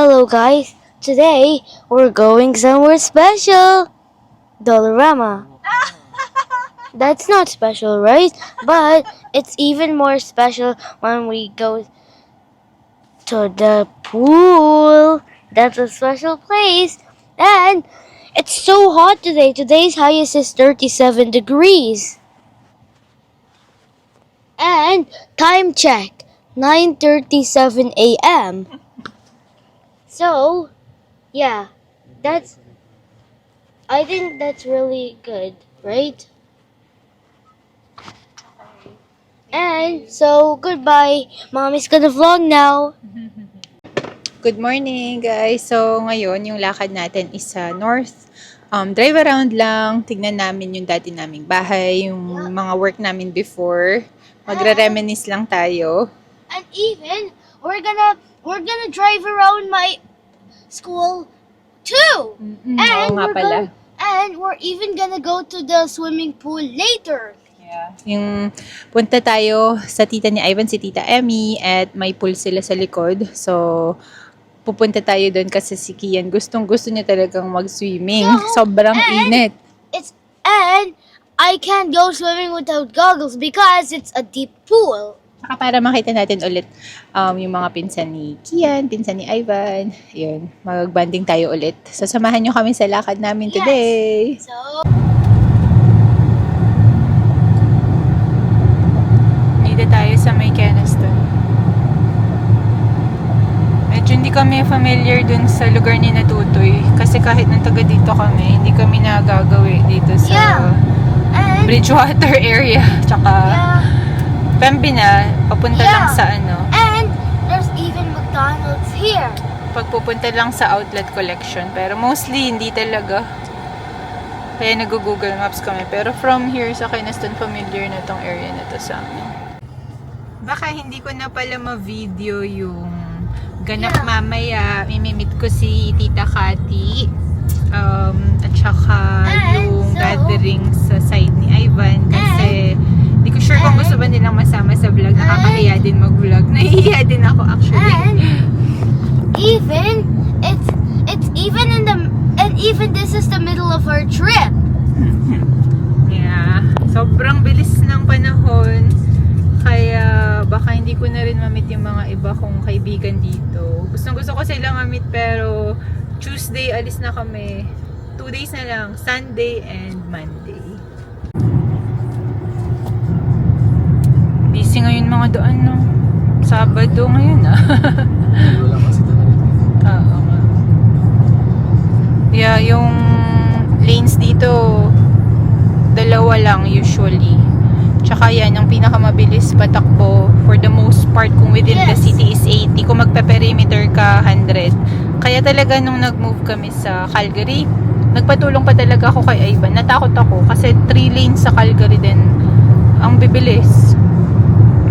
Hello guys, today we're going somewhere special. Dollarama. That's not special, right? But it's even more special when we go to the pool. That's a special place. And it's so hot today. Today's highest is 37 degrees. And time check, 9:37 a.m. So, yeah, I think that's really good, right? And so, goodbye. Mommy's gonna vlog now. Good morning, guys. So, ngayon, yung lakad natin is sa north. Drive around lang. Tignan namin yung dati naming bahay, yung mga work namin before. Magre-reminisce lang tayo. And even, we're gonna drive around my school too. Oo nga pala. And we're even gonna go to the swimming pool later. Yeah. Yung punta tayo sa tita ni Ivan, si Tita Emmy, at may pool sila sa likod. So, pupunta tayo doon kasi si Kian gustong-gusto niya talagang mag-swimming. Sobrang init. And I can't go swimming without goggles because it's a deep pool. Saka para makita natin ulit yung mga pinsan ni Kian, pinsan ni Ivan. Yun, mag-banding tayo ulit. So, samahan nyo kami sa lakad namin today. So, Dito tayo sa may Keneston. Medyo hindi kami familiar dun sa lugar ni Natutoy. Kasi kahit nung taga dito kami, hindi kami nagagawi dito sa and Bridgewater area. Tsaka Pembina, papunta lang sa and there's even McDonald's here. pagpupunta lang sa outlet collection. Pero mostly, hindi talaga. Kaya nag-google maps kami. Pero from here sa Keneston, familiar na tong area na to sa amin. Baka hindi ko na pala ma-video yung ganap mamaya. Mimimit ko si Tita Cathy. At saka yung gathering sa side ni Ivan. Kasi hindi ko sure kung gusto ba nilang masama sa vlog. Nakakahiya din mag-vlog. Nahihiya din ako actually. And even this is the middle of our trip. Yeah. Sobrang bilis ng panahon. Kaya baka hindi ko na rin mamit yung mga iba kong kaibigan dito. Gusto ko silang mamit pero Tuesday alis na kami. 2 days na lang. Sunday and Monday. Busy ngayon mga daan, no? Sabado ngayon, Wala kasi talaga dito. Oo nga. Yeah, yung lanes dito, dalawa lang usually. Tsaka yan, ang pinakamabilis patakbo for the most part kung within the city is 80. Kung magpe-perimeter ka, 100. Kaya talaga nung nag-move kami sa Calgary, nagpatulong pa talaga ako kay Ivan. Natakot ako kasi 3 lanes sa Calgary din. Ang bibilis.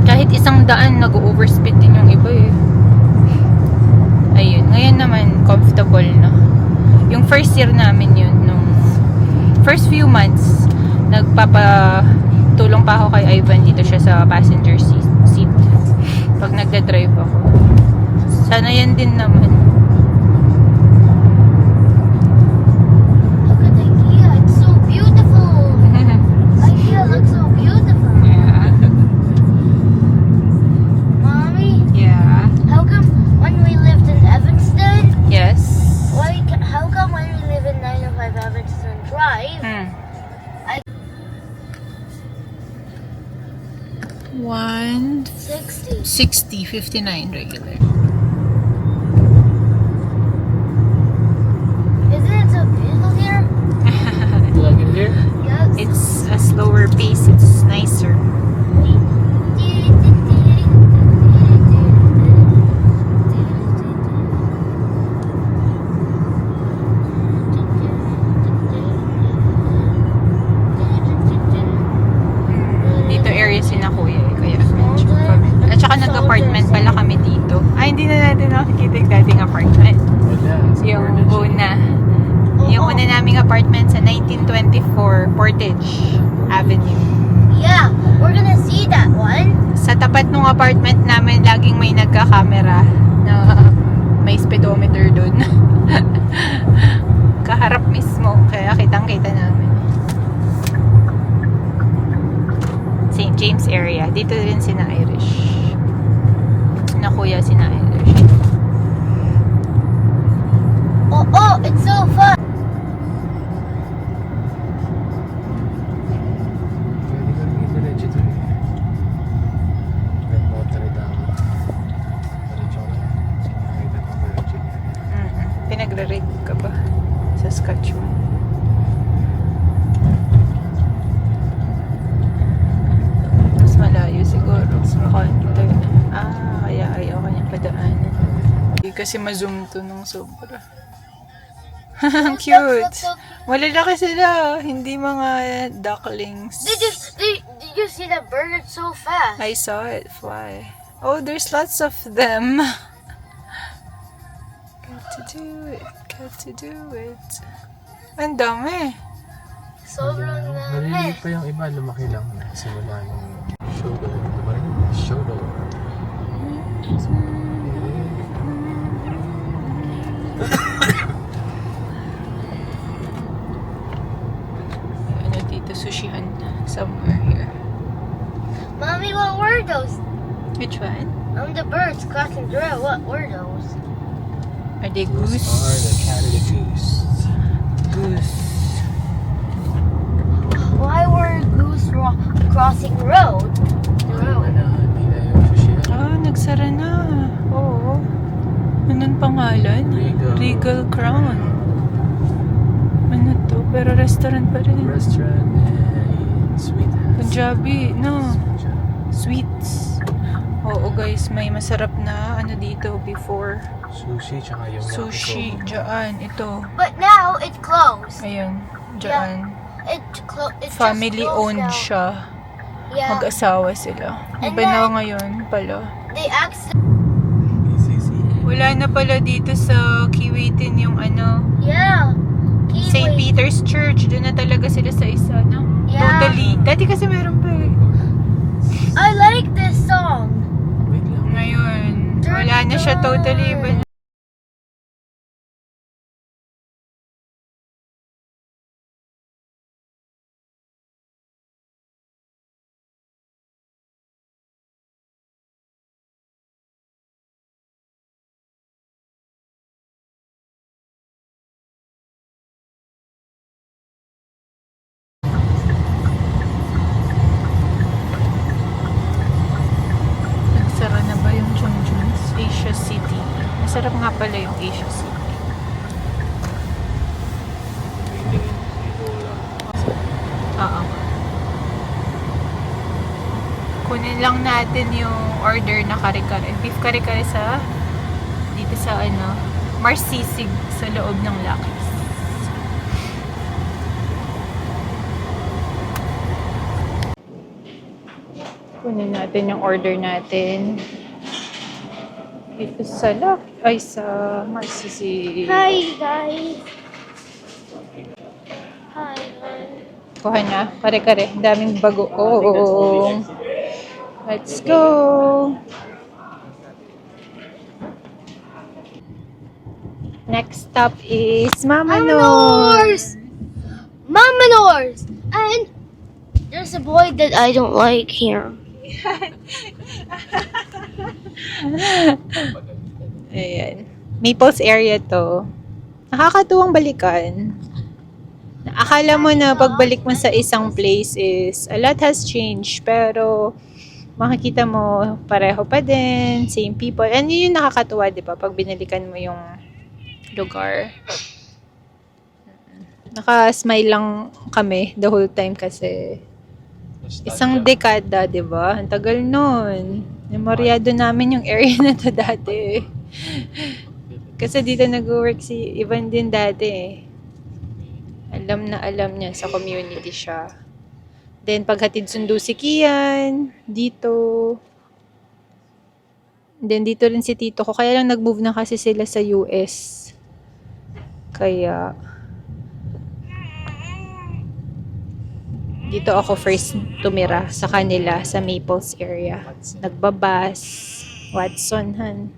Kahit isang daan, nag-overspeed din yung iba eh. Ayun, ngayon naman, comfortable na. Yung first year namin yun, nung first few months, nagpapatulong pa ako kay Ivan. Dito siya sa passenger seat. Pag nagda-drive ako. Sana yan din naman. Look at IKEA, it's so beautiful. IKEA looks so beautiful. Yeah. Mommy, Yeah. how come when we lived in Evanston, Yes. how come when we live in 905 Evanston Drive, 160, 59 regular. isn't it so beautiful here? You like it here? Yes. It's a slower pace. It's nicer. Dito area sina kuya eh, kaya medyo familiar. At saka nag-apartment pala kami dito. Ay, hindi na natin nakikita yung dating apartment. Wala. Yung una. Yung una naming apartment sa 1924 Portage Avenue. Yeah, we're gonna see that one. Sa tapat ng apartment namin, laging may nagka-camera na May speedometer dun. Kaharap mismo. Kaya kitang-kita namin. St. James area. Dito rin sina Irish. Na kuya sina Irish. Oh, it's so fun. Pwede ka rin i-diretso ito eh. Kahit Notre Dame. Diretso ka lang. So, nakita ko ang diretso niya. Pinagre-rig ka ba? Sa Saskatchewan. Mas malayo siguro. Konti. Kaya ayaw kanyang padaanan. Hindi kasi ma-zoom to nung sobra. Ang cute. Malalaki sila. Hindi mga ducklings. Did you see the bird? It's so fast. I saw it fly. Oh, there's lots of them. Got to do it. Got to do it. Ang dami. Sobrang Maliliit pa yung iba, lumaki lang. Simula nung showdown. Diba rin? Showdown. Ano dito? Sushihan. Somewhere here. Mommy, what were those? Which one? The birds crossing through. What were those? Are they Those goose? are the Canada goose. Goose. Why were goose crossing road? The road. Hindi na yung sushihan. Nagsara na. Oo. Anong pangalan? Regal. Crown. Ano to? Pero restaurant pa rin. Restaurant and sweet house. Punjabi. No. Sweets. Oo guys, may masarap na ano dito before. Sushi, tsaka yung Sushi. Diyan. Ito. But now it's closed. Ayun. Diyan. It's Family just closed owned now. siya. Yeah. Mag-asawa sila. And Iba na then- ngayon pala. They asked. BCC. Wala na pala dito sa Keewatin yung ano, Yeah. St. Kiwi. Peter's Church. Doon na talaga sila sa isa, no? Yeah. Totally. Dati kasi meron pa eh. I like this song. Wait lang. Ngayon, wala na siya totally. Iba na. Nagsara na ba yung Chongchung's Asia City? Masarap nga pala yung Asia City. Oo. Kunin lang natin yung order na kare-kare. Beef kare-kare sa dito sa ano, Marsisig sa loob ng Lakis. Kunin natin yung order natin. Ito sa sa Marsisig. Hi guys. Hi. Kuha na. Kare-kare. Daming bagoong. Let's go. Next stop is Mama Nors. Mama Nors. And there's a boy that I don't like here. Ayan. Maples area to. Nakakatuwang balikan. Akala mo na pagbalik mo sa isang place is a lot has changed, pero makikita mo pareho pa din, same people. And yun yung nakakatuwa, di ba? Pag binalikan mo yung lugar. Naka-smile lang kami the whole time kasi isang dekada, di ba? Ang tagal nun. Memoryado namin yung area na to dati. Kasi dito nag-work si Ivan din dati eh. Alam na alam niya sa community siya. Then paghatid sundo si Kian, dito. Then dito rin si tito ko. Kaya lang nag-move na kasi sila sa US. Kaya dito ako first tumira sa kanila sa Maples area. Nagbabas, Watson han.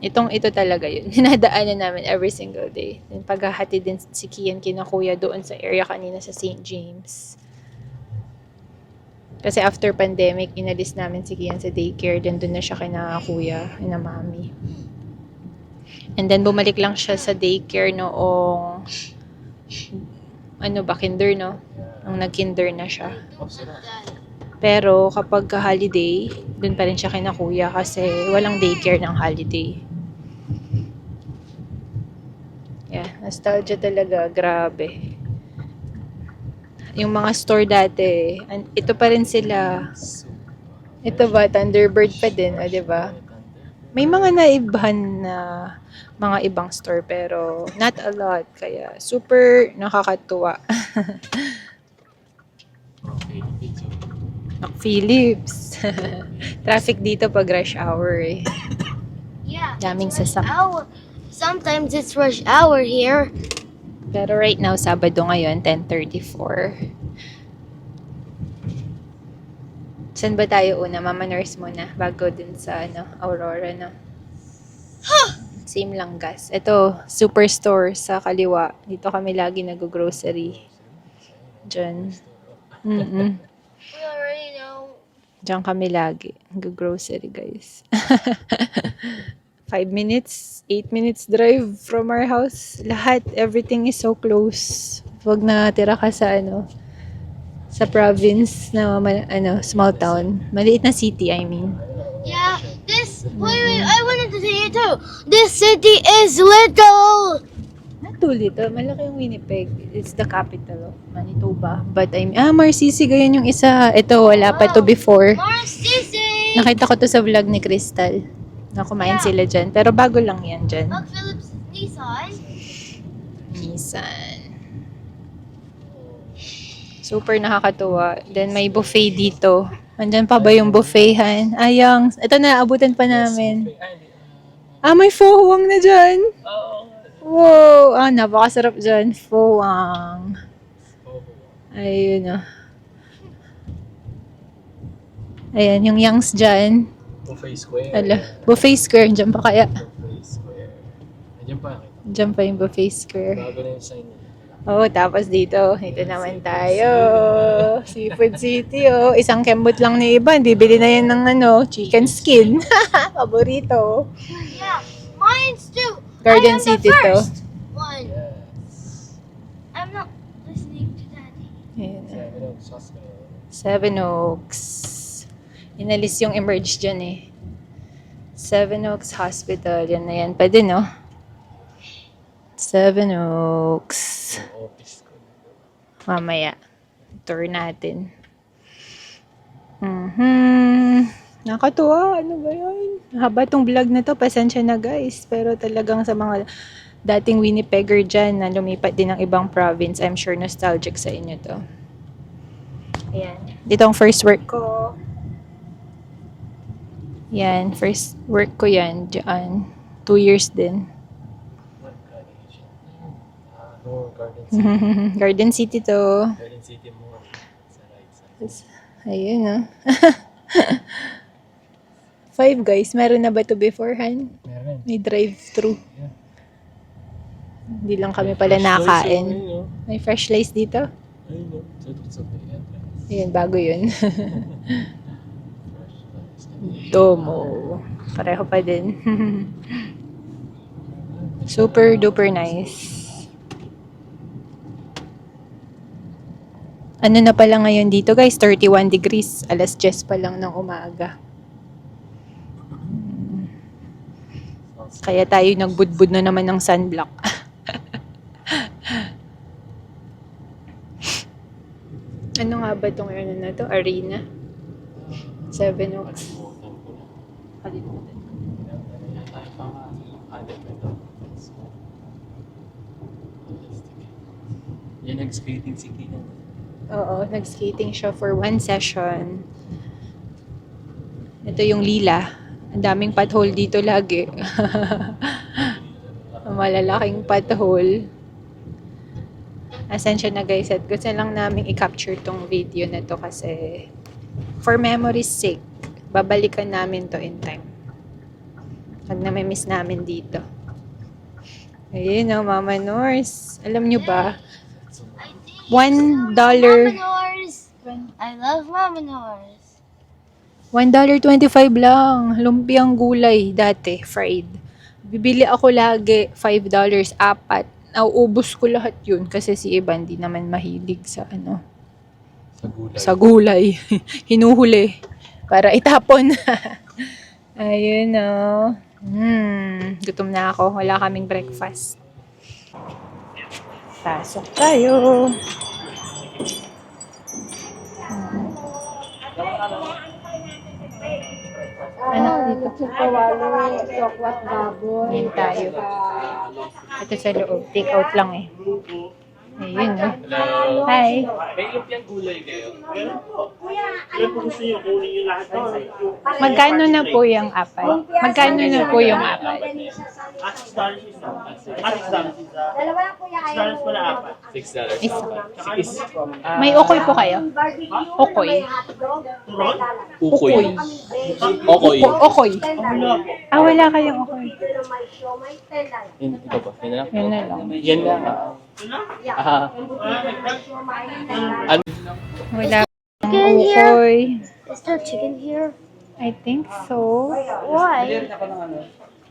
Ito talaga yun. Dinadaanan namin every single day. Then paghahati din si Kian kina kuya doon sa area kanina sa St. James. Kasi after pandemic, inalis namin si Kian sa daycare. Then doon na siya kina kuya, kina mami. And then bumalik lang siya sa daycare noong kinder, no? Nung nag-kinder na siya. Pero kapag holiday, dun pa rin siya kina kuya kasi walang daycare ng holiday. Yeah, nostalgia talaga, grabe. Yung mga store dati, ito pa rin sila. Ito ba, Thunderbird pa din, di ba? May mga naibahan na mga ibang store pero not a lot, kaya super nakakatuwa. Philips. Traffic dito pag rush hour eh. Yeah. Daming it's rush sasakyan. hour. Sometimes it's rush hour here. Pero right now, Sabado ngayon, 10:34. Saan ba tayo una? Mama Nurse muna bago din sa Aurora, no? Same lang, gas. Ito, Superstore sa kaliwa. Dito kami lagi nag-grocery. Diyan. We already know. Diyan kami lagi. Nag-grocery, guys. 5 minutes, 8 minutes drive from our house. Lahat, everything is so close. Huwag natira ka sa sa province na small town. Maliit na city, I mean. Yeah, wait, I wanted to say it too. This city is little. Not too little. Malaki yung Winnipeg. It's the capital of Manitoba. But Marcisi, ganyan yung isa. Ito, wala pa to before. Marcisi. Nakita ko to sa vlog ni Crystal. Na kumain sila dyan. Pero bago lang yan dyan. Mag Phillips Nissan. Nissan. Super nakakatuwa. Then may buffet dito. Andyan pa ba yung buffet, Han? Ayang. Ito na, abutan pa namin. May pho huwang na dyan. Wow. Napakasarap dyan. Pho huwang. Ayun. Ayan, yung Yangs dyan. Buffet Square. Buffet Square. Dyan pa kaya? Buffet Square. Nandiyan pa. Dyan pa yung Buffet Square. Bago na yung sign. Tapos dito naman tayo. Seafood City, Isang kembot lang ni Iban. Bibili na yan ng chicken skin. Paborito. Yeah, mine's too. Garden I am City the to. first one. I'm not listening to Daddy. Ayan. Seven Oaks. Inalis yung emerge dyan eh. Seven Oaks Hospital. Yan na yan. Pwede, no? Seven Oaks. Mamaya. Tour natin. Nakatuwa. Ano ba yun? Haba tong vlog na to. Pasensya na, guys. Pero talagang sa mga dating Winnipegger dyan na lumipat din ng ibang province, I'm sure nostalgic sa inyo to. Ayan. Dito ang first work ko. Yan. First work ko yan. Diyan. 2 years din. Garden City to. Garden City Mall. Sa right side. Ayun 5 Guys, meron na ba to beforehand? Meron. May drive-thru. Yeah. Hindi lang kami pala nakain. May fresh lice dito? Ayun. Sa entrance. Ayun, bago yun. Domo. Pareho pa din. Super duper nice. Ano na pala ngayon dito, guys? 31 degrees. Alas 10 pa lang ng umaga. Kaya tayo nagbudbud na naman ng sunblock. Ano nga ba itong na to? Arena? Seven Oaks. Kalimutan. Yan nag-skating si Kina. Oo, nag-skating siya for 1 session. Ito yung Lila. Ang daming pothole dito lagi. Malalaking pothole. Asan siya na, guys? At gusto lang namin i-capture tong video na to kasi for memory's sake, babalikan namin to in time. Pag namimiss namin dito. Ayun o, Mama Nors. Alam nyo ba? $1. Nors. I love Mama Nors. $1.25 lang. Lumpiang gulay dati, fried. Bibili ako lagi, $5, apat. Nauubos ko lahat yun kasi si Ivan di naman mahilig sa Sa gulay. sa gulay. Hinuhuli para itapon. Ayun o. Gutom na ako. Wala kaming breakfast. Pasok tayo. Ano dito? Ngayon tayo. Ito sa loob. Take out lang eh. Ayun o. Hi. May lumpiang gulay kayo? Meron po. Meron po gusto nyo kunin yung lahat ng sa'yo. Magkano na po yung apay? Magkano na po yung apay? $6 isa. $6 isa. $6 pala apat. Isa. May okoy po kayo? Okoy. Turon? Ukoy. Okoy. Okoy. Wala kayong okoy. Ito ba? Yan na lang? Yun na lang. Yan na. Wala kang okoy. Is there chicken here? I think so. Why?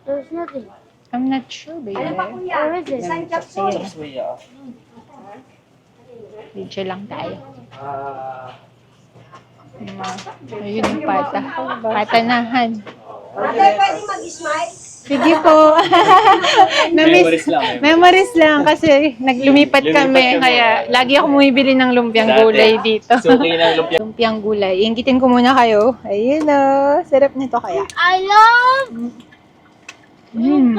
There's nothing. I'm not sure, baby. Or is it? Ayan. Video lang tayo. Ayun yung pata. Patanahan. Pwede mag-smile? Sige po. Memories lang. Memories lang kasi naglumipat kami. Kaya lagi ako bumibili ng lumpiang gulay dito. Suki ng lumpia. Lumpiang gulay. Inggitin ko muna kayo. Ayun o. Sarap nito kaya. I love Mm.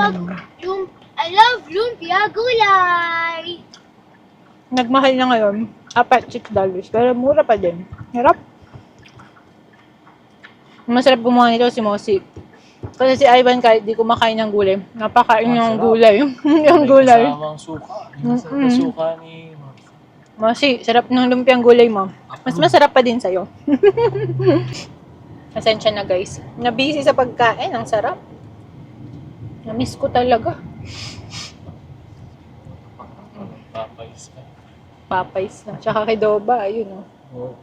I love lumpia gulay. Nagmahal na ngayon. Apat, $6. Pero mura pa din. Harap. Masarap gumawa nito si Mosi. Kasi si Ivan kahit di kumakain ng gulay, napakain yung gulay. Yung gulay. Kasamang suka. Yung suka ni Mosi, sarap ng lumpiang gulay mo. Mas masarap pa din sa'yo. Pasensya na guys. Nabisi sa pagkain. Ang sarap. Namiss ko talaga. Papayos ka. Papay's na. Tsaka kay Doba. Ayun o.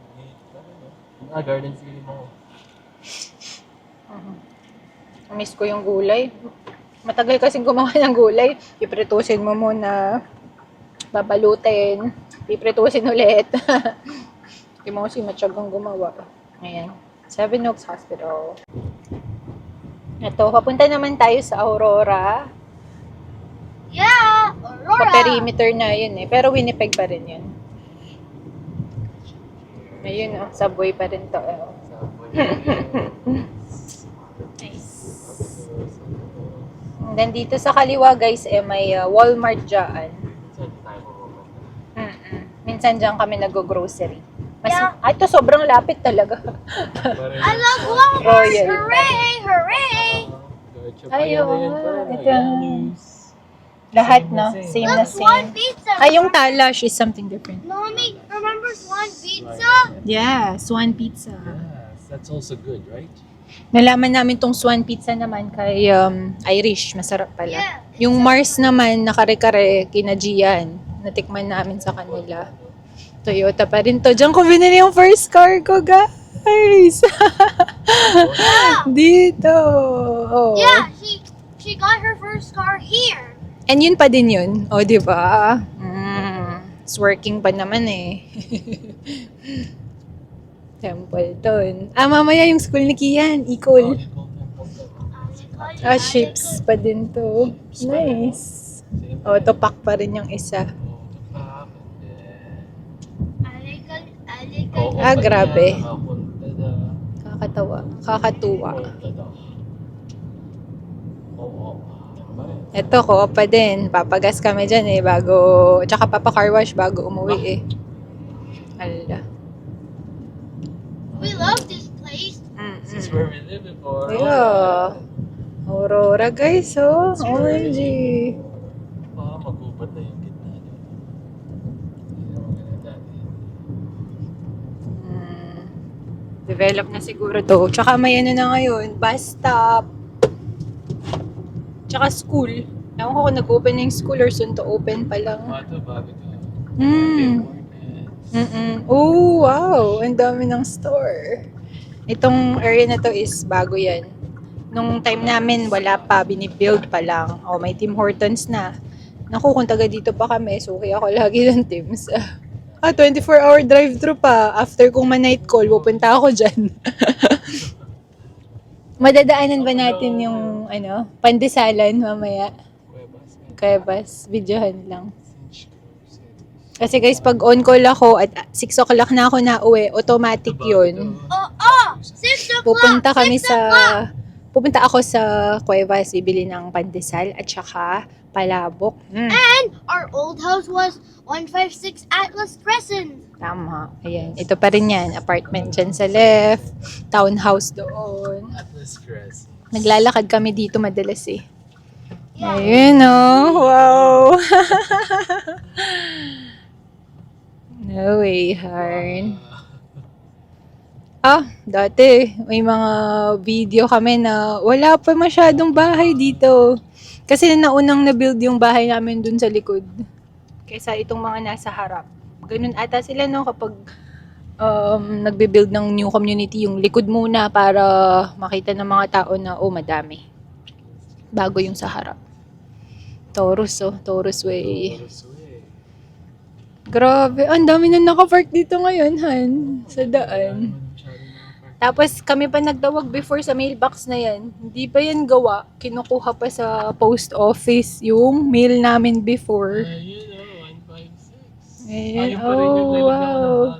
Garden feeling mo. Namiss ko yung gulay. Matagal kasing gumawa ng gulay. Ipritusin mo muna. Babalutin. Ipritusin ulit. Yung mga si matyagang gumawa. Ayan. Seven Oaks Hospital. Ito, papunta naman tayo sa Aurora. Yeah, Sa Aurora. perimeter na yun eh. Pero Winnipeg pa rin yun. Ayun oh, subway pa rin to. Nice. And then dito sa kaliwa guys, may Walmart dyan. Minsan dyan kami nag-grocery. Ito sobrang lapit talaga. I love Walmart. Royal. Hooray, hooray. Ayun. Ito. Lahat no? Same na Look, Swan same. Pizza. Ay, yung talash is something different. Mommy, remember Swan Pizza? Yeah, Swan Pizza. Yes, that's also good, right? Nalaman namin tong Swan Pizza naman kay Irish. Masarap pala. Yeah. Yung Mars naman, nakare-kare, kina Gian. Natikman namin sa kanila. Toyota pa rin to. Diyan ko binili yung first car ko, guys. Dito. Oh. Yeah, she got her first car here. And yun pa din yun. O, di ba? It's working pa naman eh. Templeton. Mamaya yung school ni Kian. Equal. Ships pa din to. Nice. Autopack pa rin yung isa. Grabe. Kakatuwa. Ito ko pa din. Papagas kami dyan eh. Bago, tsaka papa-car wash bago umuwi eh. Ala. We love this place. This is where we live before. Yeah. Aurora guys, oh. OMG. Magubat na yung gitna niyo. Hindi naman ganun dati. Develop na siguro to. Tsaka may ano na ngayon, bus stop. Tsaka school. Ewan ko kung nag-open na yung school or soon to open pa lang. Ito, bago ito. Mm. Oh, wow. Ang dami ng store. Itong area na to is bago yan. Nung time namin, wala pa. Binibuild pa lang. Oh, may Tim Hortons na. Naku, kung taga dito pa kami, suki ako lagi ng Tims. 24-hour drive-thru pa. After kong ma-night call, pupunta ako dyan. Madadaanan ba natin yung pandesalan mamaya? Kuwebas. Videohan lang. Kasi guys, pag on call ako at 6 o'clock na ako nauwi, automatic yun. Pupunta ako sa Cuevas, bibili ng pandesal at saka palabok. And our old house was 156 Atlas Crescent. Tama. Ayan. Ito pa rin yan. Apartment dyan sa left. Townhouse doon. Atlas Crest. Naglalakad kami dito madalas eh. Ayun oh. Wow. No way, Harn. Dati, may mga video kami na wala pa masyadong bahay dito. Kasi naunang na-build yung bahay namin dun sa likod. Kaysa itong mga nasa harap. Ganun ata sila no kapag nagbe-build ng new community, yung likod muna para makita ng mga tao na madami. Bago yung sa harap. Taurus Way. Grabe, ang dami na nakapark dito ngayon, Han, sa daan. Tapos kami pa nagtawag before sa mailbox na yan. Hindi pa yan gawa. Kinukuha pa sa post office yung mail namin before. Ayun, wow.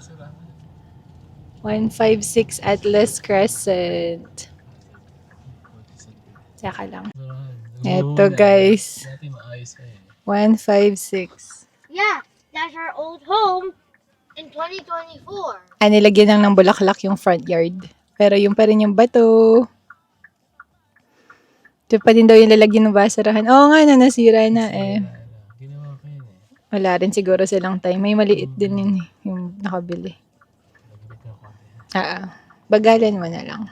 156 Atlas Crescent. Tsaka lang. Eto guys. 156. Yeah, that's our old home in 2024. Nilagyan lang ng bulaklak yung front yard. Pero yung pa rin yung bato. Ito pa din daw yung lalagyan ng basurahan. Oo nga na, nasira na eh. Wala rin siguro silang time. May maliit din yun eh, yung nakabili. Bagalan mo na lang.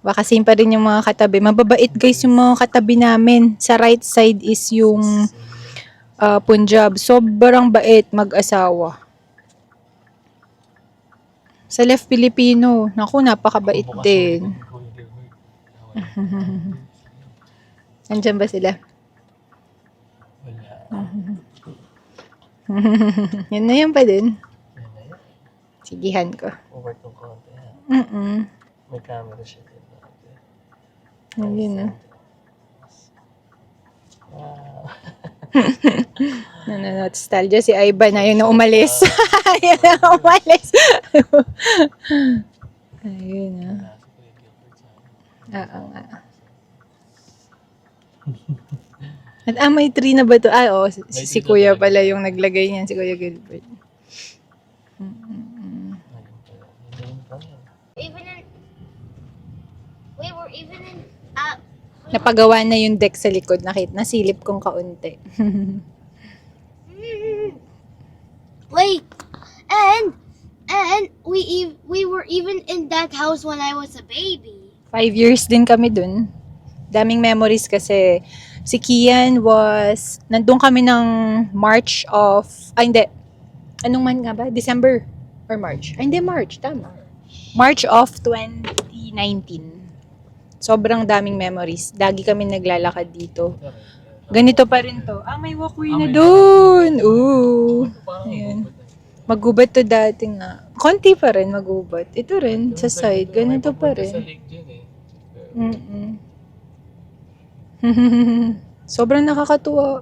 Baka same pa rin yung mga katabi. Mababait guys yung mga katabi namin. Sa right side is yung Punjab. Sobrang bait mag-asawa. Sa left Filipino. Naku, napakabait din. Andyan ba sila? Yun na yan pa din. Sigihan ko. Over tong konti. Mm-mm. May camera siya din. Ayun na. Wow. Nostalgia si Aiba na yun na umalis. Yun na umalis. Ayun na. Oo nga. At may tree na ba ito? Si Kuya pala yung naglagay niyan, si Kuya Gilbert. We were even in Napagawa na yung deck sa likod. Nasilip kong kaunti. wait, and we were even in that house when I was a baby. 5 years din kami dun. Daming memories kasi si Kian nandun kami ng March of, hindi. Anong man nga ba? December or March? Hindi, March. Tama. March of 2019. Sobrang daming memories. Lagi kami naglalakad dito. Ganito pa rin to. May walkway na dun. Ooh. Ayan. Magubat to dati nga. Konti pa rin magubat. Ito rin, sa side. Ganito pa rin. Sobrang nakakatuwa.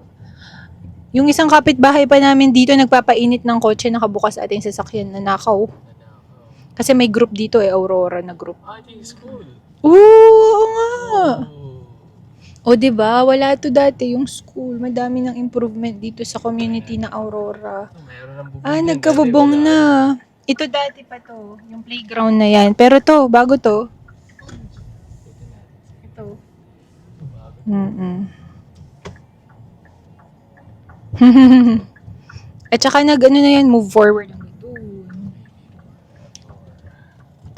Yung isang kapitbahay pa namin dito, nagpapainit ng kotse, nakabukas ating sasakyan na nakaw. Kasi may group dito Aurora na group. I think it's cool. Oo nga. O diba, wala to dati yung school. Madami ng improvement dito sa community na Aurora. Nagkabubong na. Ito dati pa to, yung playground na yan. Pero to, bago to. Ito. At saka na yan, move forward.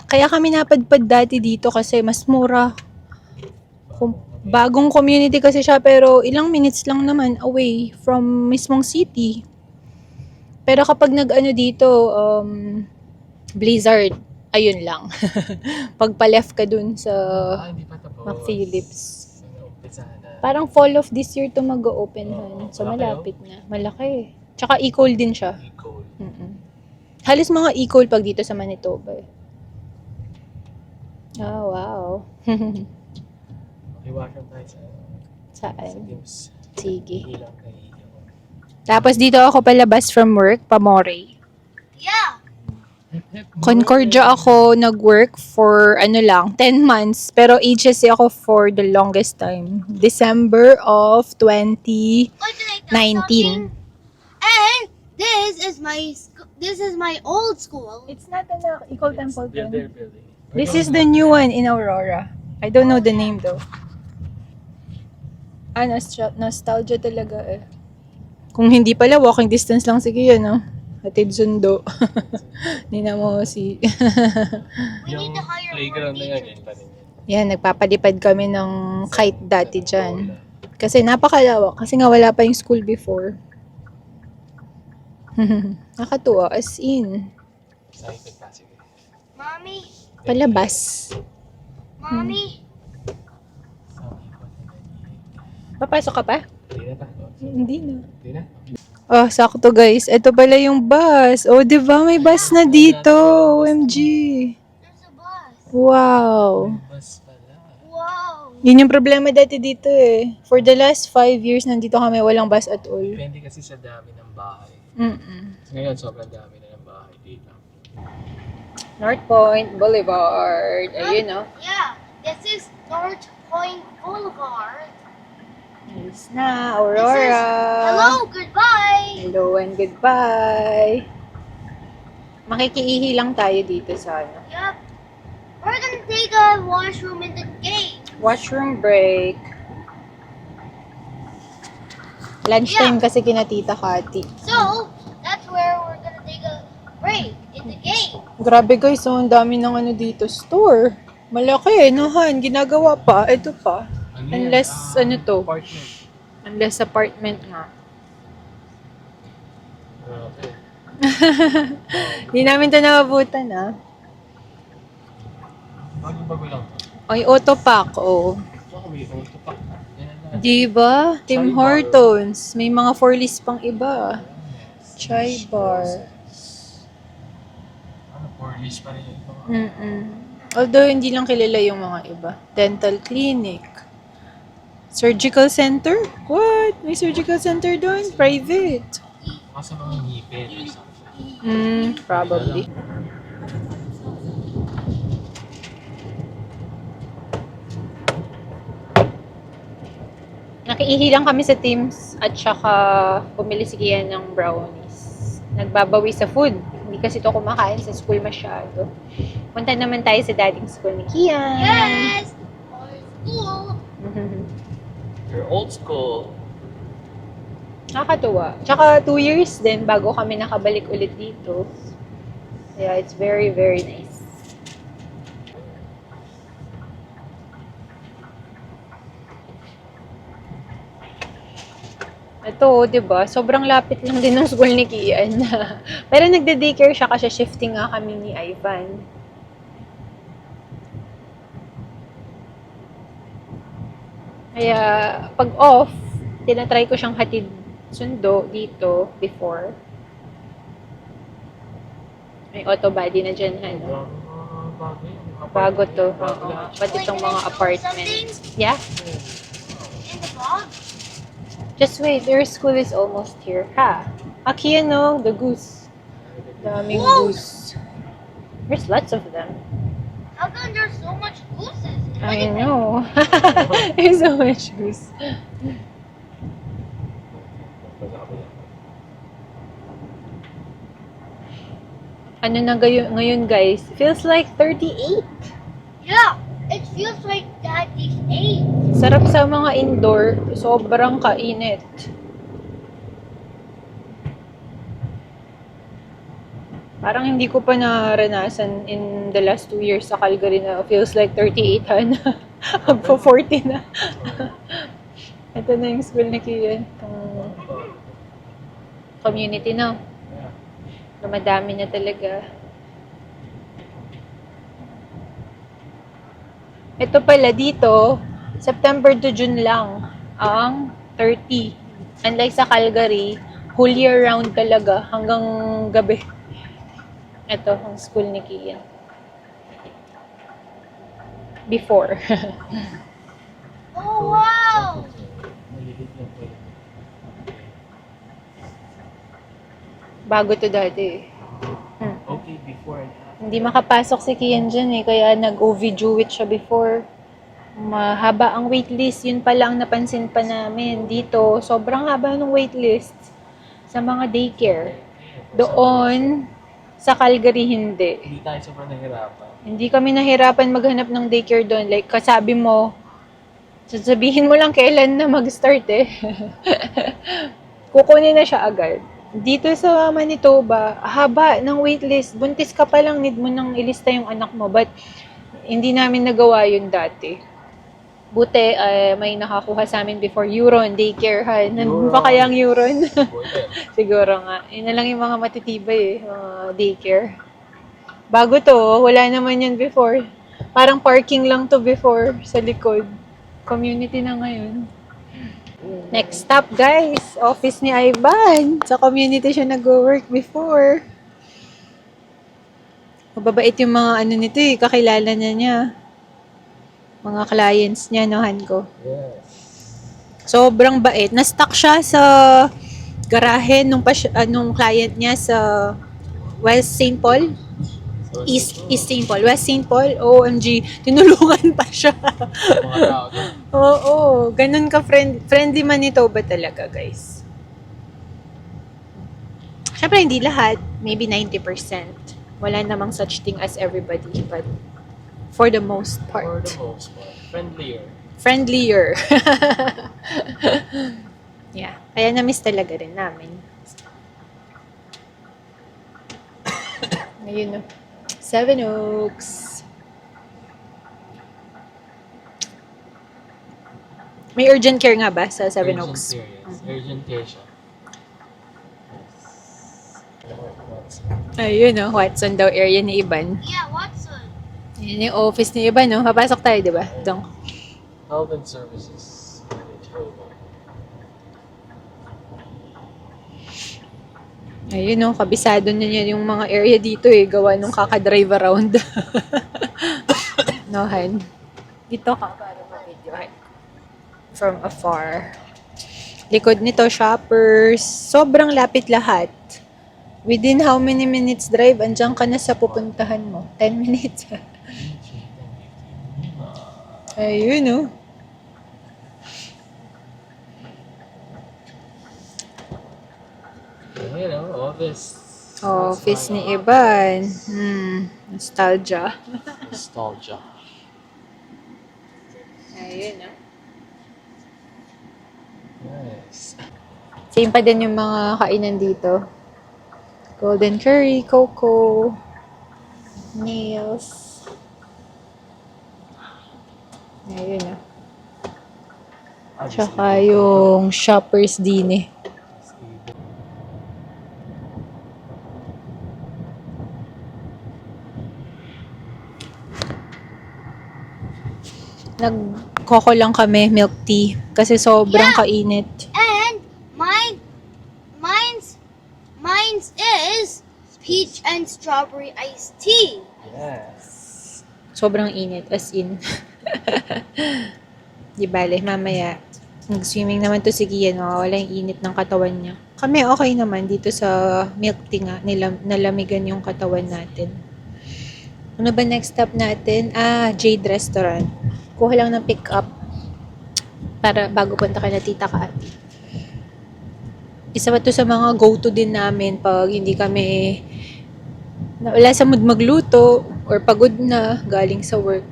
Kaya kami napadpad dati dito kasi mas mura. Bagong community kasi siya, pero ilang minutes lang naman away from mismong city. Pero kapag nag-ano dito, Blizzard, ayun lang. Pag pa-left ka dun sa Hindi pa tapos. McPhillips. Umpisa na. Parang fall of this year to mag-open han. So malapit na. Malaki. Tsaka equal din siya. Equal. Mm-mm. Halos mga equal pag dito sa Manitoba. Oh, wow. Iwasan tayo sa Saan? Teams. Sige. Ilang kay Tapos dito ako palabas from work, Pamore. Yeah. Concordia ako nag-work for 10 months. Pero HSC ako for the longest time. December of 2019. And this is my old school. It's not an Equal Temple. They're building. This is the new one in Aurora. I don't know the name though. Nostalgia talaga eh. Kung hindi pala, walking distance lang sige yun, no? Hatid sundo. Hindi na mo si... Yung playground na yan, yun pa rin. Yan, nagpapalipad kami ng kite dati dyan. Kasi napakalawak. Kasi nga wala pa yung school before. Nakatuwa, as in. Excited pa, sige. Mommy, Palabas. mommy. Papasok ka pa? Hindi na pa. Hindi na. Hindi na. Oh, sakto guys. Ito pala yung bus. Oh, di ba? May bus na dito. OMG. There's a bus. Wow. Bus pala. Wow. Yun yung problema dati dito eh. For the last 5 years, nandito kami, walang bus at all. Depende kasi sa dami ng bahay. Mm-mm. Ngayon, sobrang dami na ng bahay dito. North Point Boulevard. Ayun, oh. Yeah. This is North Point Boulevard. Nice na, Aurora. Hello, goodbye. Hello and goodbye. Makikiihi lang tayo dito sa ano. Yep. We're gonna take a washroom in the gate. Washroom break. Lunchtime kasi kina Tita Kati. So, that's where we're gonna take a break in the gate. Grabe guys, so ang dami ng ano dito, store. Malaki eh, no Han? Ginagawa pa. Ito pa. Unless, ano to? Apartment. Unless apartment nga. Okay. Hindi namin ito naabutan ah. Bago lang. Ay, Autopack, oh. Baka may auto pa. Yan na. Diba? Tim Chai bar. Hortons. May mga 4-list pang iba. Chai bar. Ano, 4-list pa rin ito. Although, hindi lang kilala yung mga iba. Dental clinic. Surgical center? What? May surgical center doon? Private. Baka sa mga ngipin or something. Probably. Nakiihi lang kami sa Teams at saka bumili si Kian ng brownies. Nagbabawi sa food. Hindi kasi ito kumakain sa school masyado. Punta naman tayo sa dating school ni Kian. Yes. Our school. Your old school. Nakakatuwa. Tsaka 2 years din bago kami nakabalik ulit dito. Yeah, it's very, very nice. Ito, di ba? Sobrang lapit lang din ng school ni Kian. Pero nagde-daycare siya kasi shifting nga kami ni Ivan. Kaya, pag off, tinatry ko siyang hatid sundo dito before. May auto body na dyan, ano? Bago yun. Bago to. Bago lahat. Pati itong mga apartment. Yeah? In the box. Just wait, your school is almost here. Ha? Aki, no? The goose. Daming goose. There's lots of them. How come there's so much gooses? I know. There's so much goose. Ano na ngayon guys? Feels like 38. Yeah. It feels like Daddy's 8. Sarap sa mga indoor. Sobrang kainit. Parang hindi ko pa naranasan in the last 2 years sa Calgary na feels like 38 han. Magpo 40 na. Ito na yung school ni Kian. Itong community, no? Dumadami na talaga. Ito pala dito, September to June lang ang 30. Unlike sa Calgary, whole year round talaga hanggang gabi. Ito ang school ni Kian. Before. Oh, wow! Bago to dati. Okay, before. Hindi makapasok si Kian dyan kaya nag-OV-Jewit siya before. Mahaba ang waitlist, yun pala ang napansin pa namin dito. Sobrang haba ng waitlist sa mga daycare. Doon, sa Calgary, hindi. Hindi tayo sobrang nahirapan. Hindi kami nahirapan maghanap ng daycare doon. Like, kasabi mo, sasabihin mo lang kailan na mag-start Kukunin na siya agad. Dito sa Manitoba, haba ng waitlist. Buntis ka pa lang, need mo nang ilista yung anak mo. But, hindi namin nagawa yun dati. Buti, may nakakuha sa amin before. Euron, daycare, ha? Nandun pa kaya ang Euron? Siguro nga. Yun na lang yung mga matitibay, mga daycare. Bago to, wala naman yan before. Parang parking lang to before sa likod. Community na ngayon. Next stop, guys. Office ni Ivan. Sa community siya nag-work before. Mababait yung mga nito kakilala niya. Mga clients niya, no, Hanko? Yes. Sobrang bait. Na-stuck siya sa garahe nung client niya sa West St. Paul. East St. Paul. West St. Paul. OMG. Tinulungan pa siya. Mga tao doon. Oo. Ganun ka friendly Manitoba talaga, guys. Siyempre, hindi lahat. Maybe 90%. Wala namang such thing as everybody. But for the most For part. the most part. Friendlier. Yeah. Kaya na-miss talaga rin namin. Ayun, no. Seven Oaks. May urgent care nga ba sa Seven Oaks? Urgent care siya. Ayun, no. Watson daw area ni Iban. Yeah, Watson. Yun yung office ni Iban, no. Papasok tayo, di ba? Dong. Health and Services. Ayun, no. Kabisado na niya yung mga area dito, gawa nung kaka-drive around. No, Han. Dito ka para ma-videohan. From afar. Likod nito, shoppers. Sobrang lapit lahat. Within how many minutes drive, andyan ka na sa pupuntahan mo? 10 minutes. Ayun, no. Ayun, office. Office ni Iban. Nostalgia. Nostalgia. Ayun, no. Nice. Same pa din yung mga kainan dito. Golden curry, coco, nails. Ayun, no. Tsaka yung shoppers din. Nag-coco lang kami, milk tea. Kasi sobrang kainit. And mine's is peach and strawberry iced tea. Yes. Sobrang init, as in. Di bale, mamaya, nag-swimming naman to si Kian, wala yung init ng katawan niya. Kami okay naman dito sa milk tea nga, nalamigan yung katawan natin. Ano ba next stop natin? Jade Restaurant. Kuha lang ng pick up para bago punta ka na Tita Kaati. Isa pa to sa mga go-to din namin pag hindi kami wala sa mood magluto or pagod na galing sa work.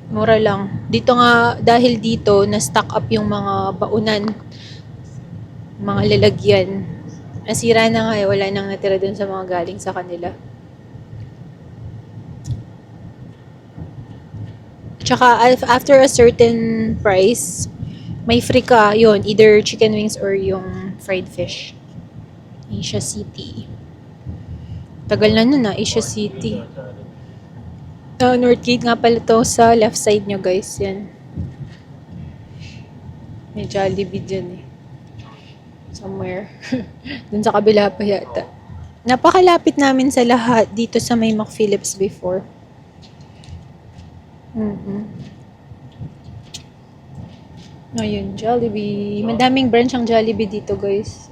Mura lang. Dito nga, dahil dito, na-stock up yung mga baunan, mga lalagyan. Nasira na nga wala nang natira dun sa mga galing sa kanila. Tsaka after a certain price, may free ka yun, either chicken wings or yung fried fish. Asia City. Tagal na nun Asia City. Northgate nga pala to sa left side nyo guys. Yan. May Jollibee dyan eh. Somewhere. Dun sa kabila pa yata. Napakalapit namin sa lahat dito sa may McPhillips before. Ayun, Jollibee. Madaming branch ang Jollibee dito guys.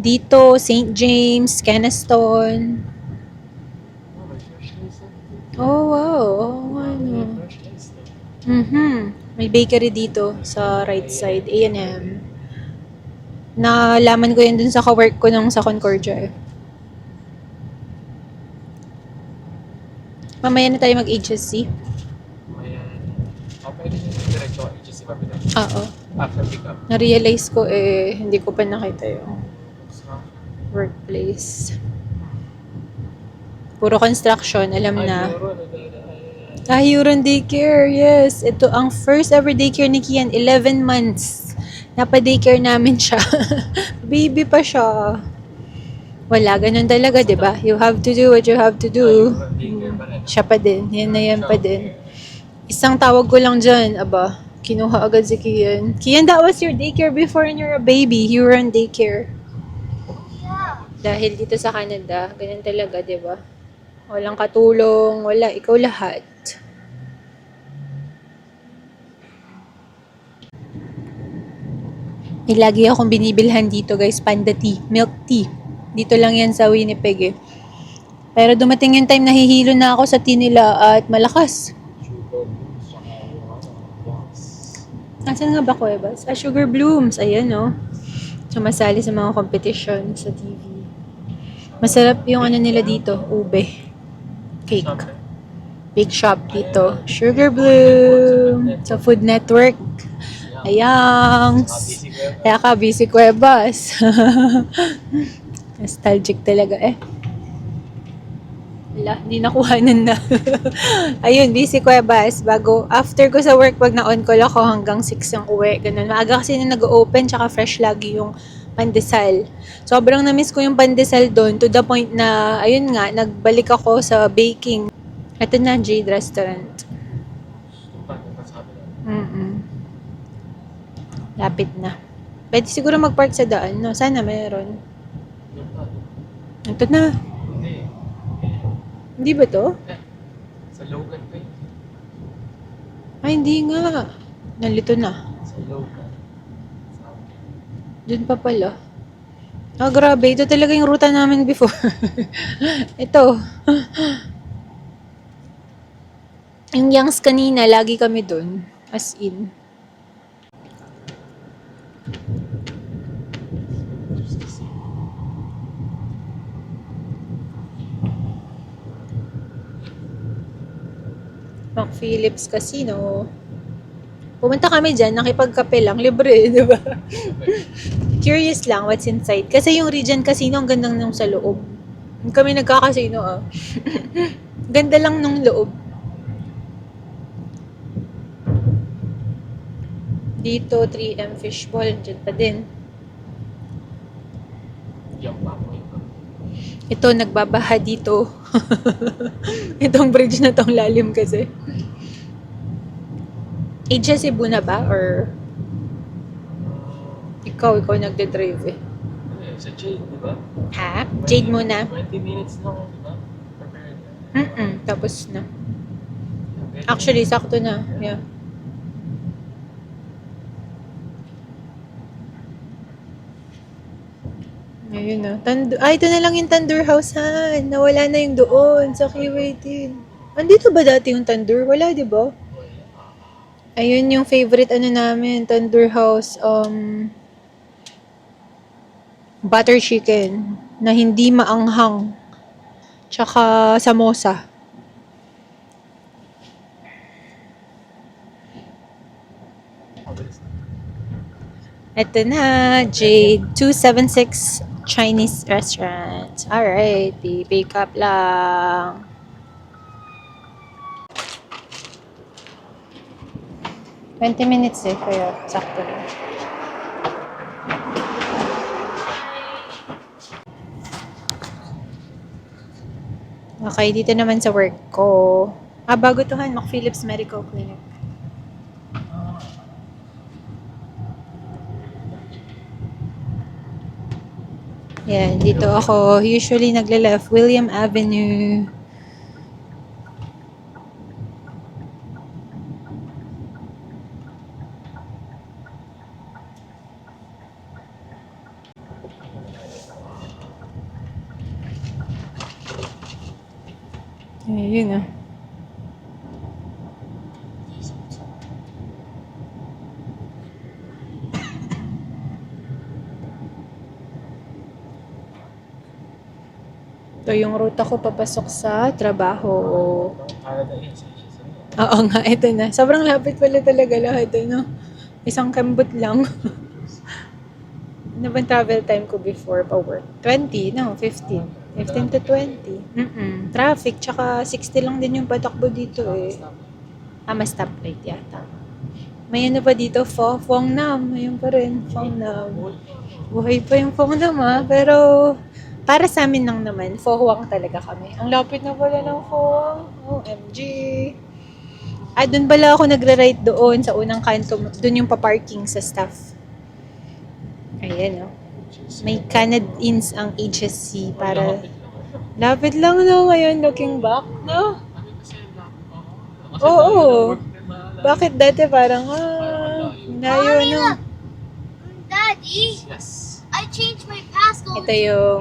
Dito, St. James, Kenaston. Oh, wow. Oh, ano. May bakery dito sa right side, A&M. Nalaman ko yun dun sa kawork ko nung sa Concordia. Mamaya na tayo mag-HSC. Pwede nyo diretso ang HSC Babylon. Oo. After pick up. Na-realize ko hindi ko pa nakita yung workplace. Puro construction, alam na. Huron Daycare, yes. Ito ang first ever daycare ni Kian, 11 months. Napa-daycare namin siya. Baby pa siya. Wala, ganun talaga, di ba? You have to do what you have to do. Siya pa din. Yan na yan pa din. Isang tawag ko lang dyan, aba, kinuha agad si Kian. Kian, that was your daycare before and you're a baby. You were on daycare. Dahil dito sa Canada, ganun talaga, di ba? Walang katulong, wala, ikaw lahat. May lagi akong binibilhan dito guys, panda tea, milk tea. Dito lang yan sa Winnipeg eh. Pero dumating yung time nahihilo na ako sa tea nila at malakas. Asan nga ba Cuevas? Sugar Blooms. Ayan oh. Sumasali sa mga competition sa TV. Masarap yung ano nila dito, ube. Cake. Big shop dito. Sugar Bloom. Sa Food Network. Ayang. Kaya ka, busy Cuevas. Nostalgic talaga eh. Wala, hindi nakuhanan na. Ayun, busy Cuevas. After ko sa work, pag na-on call ako hanggang 6 yung uwi. Ganun. Maaga kasi na nag-open, tsaka fresh lagi yung pandesal. Sobrang na-miss ko yung pandesal doon to the point na, ayun nga, nagbalik ako sa baking. Ito na, Jade Restaurant. Lapit na. Pwede siguro mag-park sa daan, no? Sana mayroon. Ito na. Hindi ba to? Sa Logan pa Ay, hindi nga. Nalito na. Sa Logan. Doon pa pala. Grabe. Ito talaga yung ruta namin before. Ito. Yung Yangs kanina, lagi kami doon. As in. McPhillips Casino. Pumunta kami dyan, nakipagkape lang, libre, di ba? Curious lang what's inside. Kasi yung Regent Casino, ang gandang nung sa loob. Kami nagkakasino Ganda lang nung loob. Dito, 3M Fishball, dyan pa din. Ito, nagbabaha dito. Itong bridge na tong lalim kasi. Asia Cebu na ba? Or ikaw nagde-drive eh. Sa Jade, di ba? Ha? Jade muna. 20 minutes na ako, di ba? Prepared. Tapos na. Actually, sakto na. Yeah. Ayun na. Ito na lang yung Tandoor House ha. Nawala na yung doon sa Q18. Andito ba dati yung Tandoor? Wala, di ba? Ayun yung favorite namin, Tandoor House. Butter chicken na hindi maanghang. Tsaka samosa. Ito na, Jade 276 Chinese restaurant. Alright, pick up lang. 20 minutes eh, kaya sakto lang. Okay, dito naman sa work ko. Bago to Han, Mac Phillips Medical Clinic. Yan, dito ako usually nagle-left William Avenue. Ayun ah. Ito yung ruta ko papasok sa trabaho. Oo nga, ito na. Sobrang lapit pala talaga lahat, ano? Isang kambot lang. Ano bang travel time ko before pa work? 20? No, 15. 15 to 20. Traffic, tsaka 60 lang din yung patakbo dito eh. May stoplight yata. May ano pa dito, Phong Nam. Ayun pa rin, Phong Nam. Buhay pa yung Phong Nam pero para sa amin lang naman, Pho-Huang talaga kami. Ang lapit na pala ng Pho. OMG. Doon pala ako nagre-ride doon sa unang kanto. Doon yung paparking sa staff. Ayan, oh. May Canad Inns ang HSC para... Lapit lang, no? Ngayon, looking back, no? Oo. Bakit dati parang, layo, Mommy, no? look. Daddy, I changed my passcode. Ito yung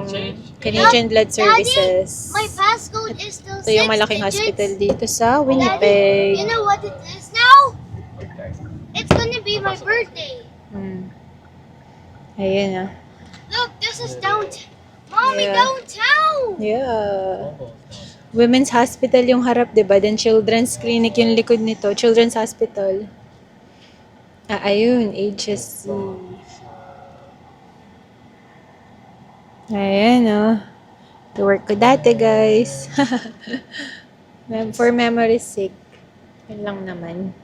Canadian Blood Services. My passcode is still Ito yung 6 malaking digits. hospital dito sa Daddy, Winnipeg. you know what it is now? It's gonna be my birthday. Ayan, ah. Look, this is downtown. Mommy, Yeah. downtown. Yeah. Women's Hospital yung harap, diba? Then Children's Clinic yung likod nito. Children's Hospital. Ayun. HSC. Ayan, oh. To work ko dati, guys. For memory's sake. Yun lang naman.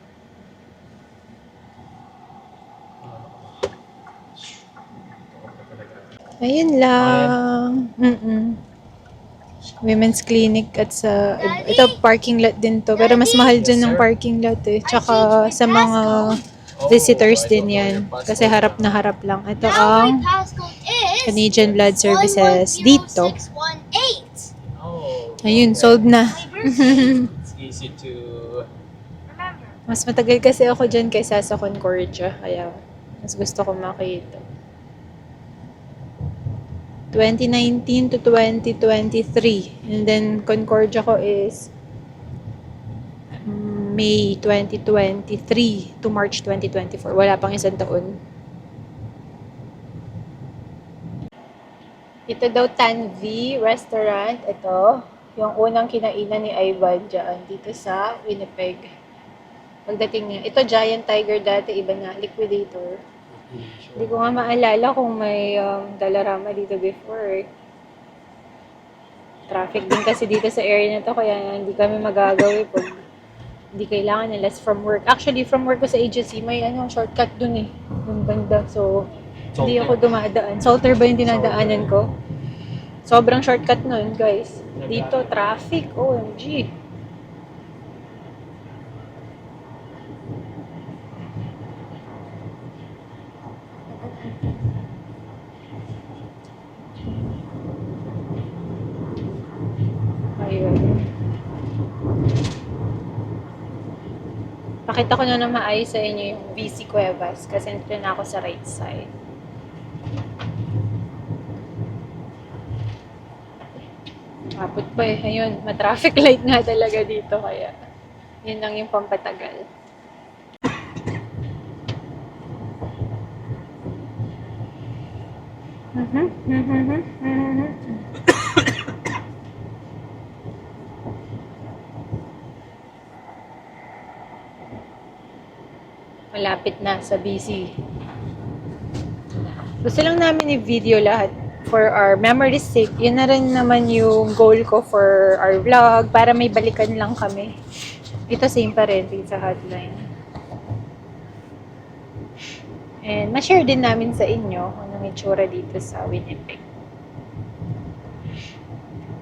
Ayun lang. Women's clinic at sa ito parking lot din to, pero mas mahal dyan ng parking lot eh. Tsaka sa mga visitors din yan kasi harap na harap lang. Ito Now ang my passcode is Canadian Blood Services dito. 110618. Ayun, sold na. My birthday. It's easy to... Remember. Mas matagal kasi ako dyan kaysa sa Concordia, kaya mas gusto ko makita. 2019 to 2023. And then, Concordia ko is May 2023 to March 2024. Wala pang isang taon. Ito daw Tanvi Restaurant. Ito, yung unang kinainan ni Ivan dyan dito sa Winnipeg. Pagdating niya, ito Giant Tiger dati, iba na, Liquidator. Hindi ko nga maalala kung may Dollarama dito before. Traffic din kasi dito sa area na to, kaya hindi kami magagawi pag hindi kailangan unless from work. Actually, from work ko sa agency, may shortcut dun eh. Yung banda. So, hindi ako dumadaan. Salter ba yung dinadaanan ko? Sobrang shortcut nun, guys. Dito, traffic. OMG. Ayun. Pakita ko na maayos sa inyo yung BC Cuevas kasi nandito na ako sa right side. Abot pa eh. Ayun, ma-traffic light nga talaga dito kaya yun lang yung pampatagal. Malapit na sa BC. Gusto lang namin i-video lahat for our memory's sake. Yun na rin naman yung goal ko for our vlog para may balikan lang kami. Ito same pa rin, Pizza Hotline. And ma-share din namin sa inyo kung anong itsura dito sa Winnipeg.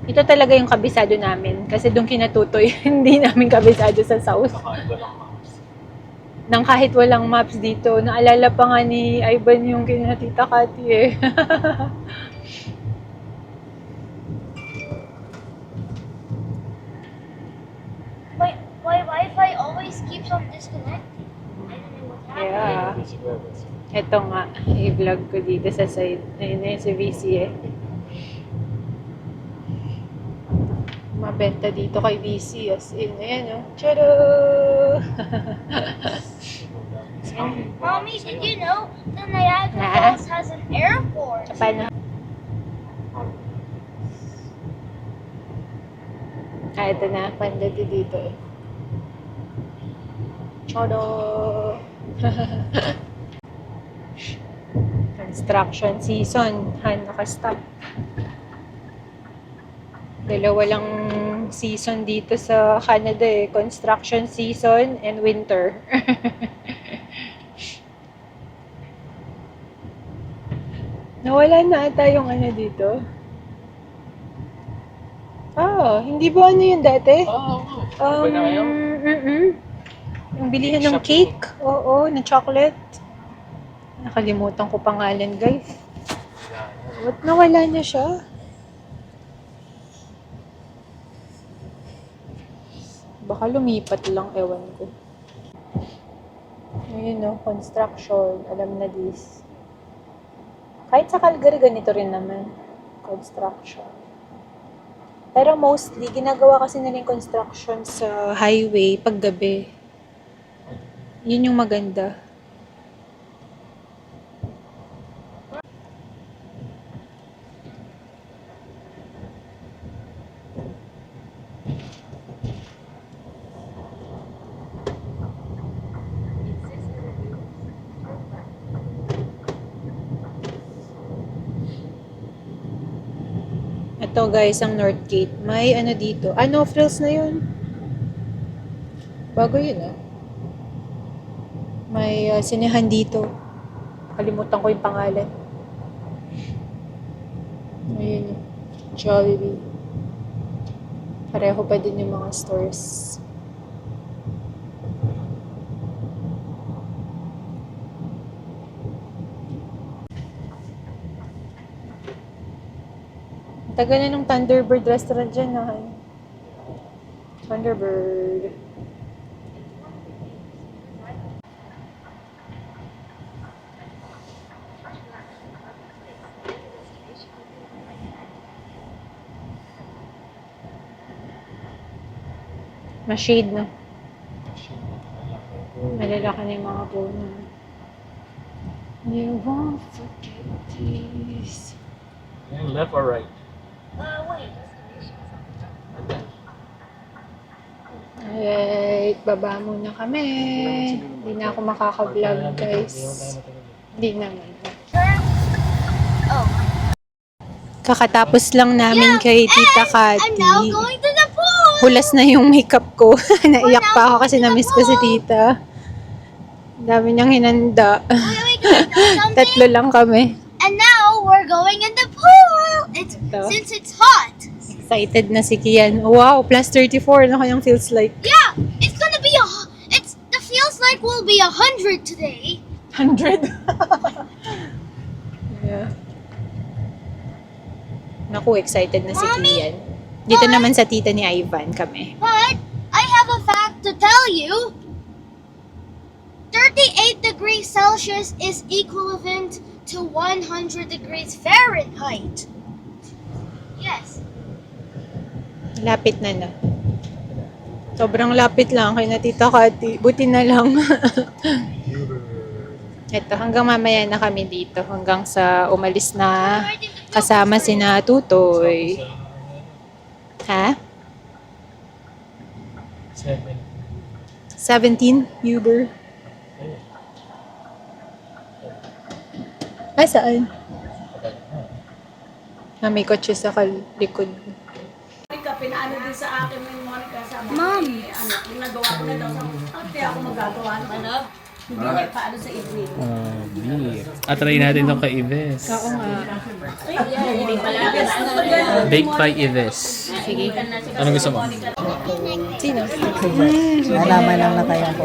Ito talaga yung kabisado namin kasi doon kinatutoy, hindi namin kabisado sa South. Nang kahit walang maps dito, naalala pa nga ni Ivan yung kina Tita Cathy eh. My Wi-Fi always keeps on disconnecting. I don't know what's happening. Yeah. Ito nga, i-vlog ko dito sa side. Ayun na yung sa VC eh. Mabenta dito kay VC as in. Ayan oh. Charo! Mommy, did you know that Niagara Falls has an airport? Paano? Ito na. Panda dito eh. Charo! Construction season. Nakastop. Dalawa lang season dito sa Canada eh. Construction season and winter. Nawala na ata yung ano dito. Hindi ba ano yun dati? Iba na ngayon? Yung bilihan ng cake. Oo, na chocolate. Nakalimutan ko pangalan, guys. Ba't nawala na siya? Baka lumipat lang, ewan ko. Ayun no, construction. Alam na this. Kahit sa Calgary, ganito rin naman. Construction. Pero mostly, ginagawa kasi nila yung construction sa highway paggabi. Yun yung maganda. Ito guys, ang North Gate. May ano dito. No frills na yun. Bago yun May sinehan dito. Kalimutan ko yung pangalan. Ayun yun. Jollibee. Pareho pa din yung mga stores. Tagal na nung Thunderbird restaurant dyan na. Thunderbird. Ma-shade na. Malalaki na yung mga puno. You won't forget this. Left or right? Wait. Alright, baba muna kami. Hindi na ako makaka-vlog, guys. Hindi naman. Oh. Kakatapos lang namin kay Tita I'm now Cathy. going to the pool. Hulas na yung makeup ko. Naiyak pa ako kasi na-miss ko si Tita. Ang dami niyang hinanda. Wait, something. Tatlo lang kami. And now we're going in the pool. Since it's hot. Excited na si Kian. Wow, plus 34. Ano kayang feels like? Yeah, it's gonna be the feels like will be 100 today. 100? Yeah. Naku, excited na si Mommy, Kian. Dito what? naman sa tita ni Ivan kami. But I have a fact to tell you. 38 degrees Celsius is equivalent to 100 degrees Fahrenheit. Yes. Lapit na. Sobrang lapit lang kay na Tita Cathy. Buti na lang. Ito, hanggang mamaya na kami dito. Hanggang sa umalis na kasama si na Tutoy. Ha? 17 Uber. Ay, saan? May kotse sa likod. Pinaano din sa akin ng Monica sa Mom. Yung nagawa ko na daw sa ate ako magagawa ng ano. Hindi, paano sa Idri? Oh, beef. Try natin itong kay Ives. Oo nga. Hindi pala best na. Baked by Ives. Sige. Ano gusto mo? Sino? Nalaman lang na tayo po.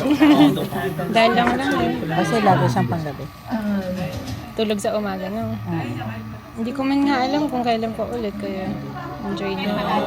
Dahil lang lang eh. Kasi lagi siyang panggabi. Tulog sa umaga, no? Hindi ko man nga alam kung kailan pa ulit, kaya enjoy na.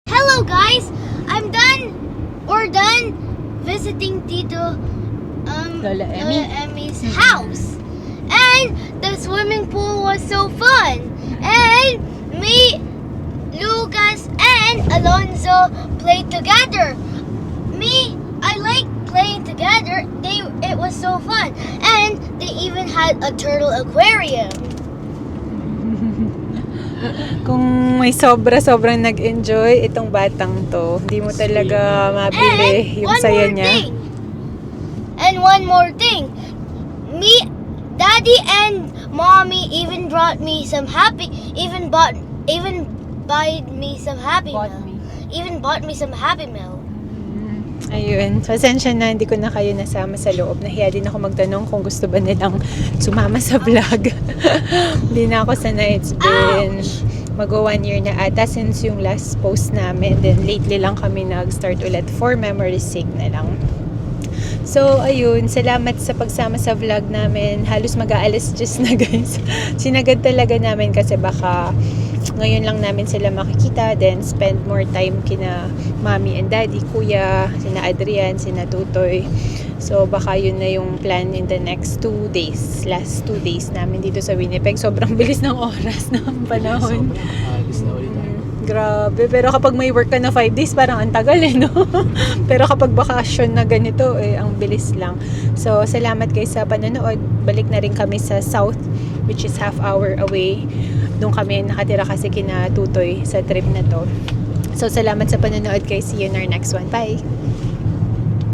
Hello guys, I'm done. We're done visiting Tito Lola Emmy? Emmy's house. And the swimming pool was so fun. And me, Lucas, and Alonzo played together. I like playing together. It was so fun. And they even had a turtle aquarium. Kung may sobrang nag-enjoy itong batang to, hindi mo talaga mabili yung saya niya. And one more thing. Daddy and Mommy even brought me some bought me some Happy Meal. Even bought me some Happy Meal. Ayun, pasensya na, hindi ko na kayo nasama sa loob. Nahiya din ako magtanong kung gusto ba nilang sumama sa vlog. Hindi na ako sanay. It's been mag-1 year na ata since yung last post namin. Then lately lang kami nag-start ulit for memory's sake na lang. So, ayun, salamat sa pagsama sa vlog namin. Halos mag-aalas just na guys. Sinagad talaga namin kasi baka ngayon lang namin sila makikita, then spend more time kina Mommy and Daddy, Kuya, sina Adrian, sina Tutoy. So baka yun na yung plan in the next 2 days, last 2 days namin dito sa Winnipeg. Sobrang bilis ng oras ng panahon. Alis na ulit tayo. Grabe, pero kapag may work ka na 5 days, parang ang tagal no? Pero kapag bakasyon na ganito, ang bilis lang. So, salamat kayo sa panonood. Balik na rin kami sa South, which is half hour away. Doon kami nakatira kasi kina Tutoy sa trip na to. So, salamat sa panonood guys. See you in our next one. Bye!